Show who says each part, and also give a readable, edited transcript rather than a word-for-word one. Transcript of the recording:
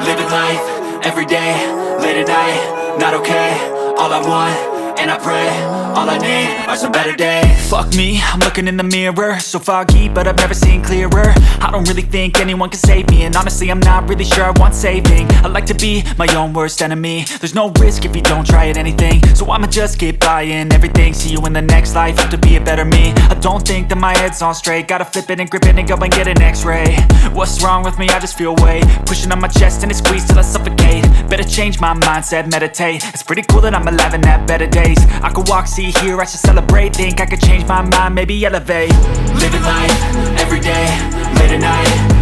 Speaker 1: Living life, everyday, late at night, not okay. All I want, and I pray, all I need are some better days. Fuck me, I'm looking in the mirror, so foggy, but I've never seen clearer. I don't really think anyone can save me, and honestly I'm not really sure I want saving. I like to be my own worst enemy. There's no risk if you don't try at anything, so I'ma just keep buying everything. See you in the next life, have to be a better me. I don't think that my head's on straight, gotta flip it and grip it and go and get an x-ray. What's wrong with me? I just feel weight pushing on my chest and it squeezes till I suffocate. Better change my mindset, meditate. It's pretty cool that I'm alive and have better days. I could walk, see, hear, I should celebrate. Think I could change my mind, maybe elevate. Living life, everyday, late at night,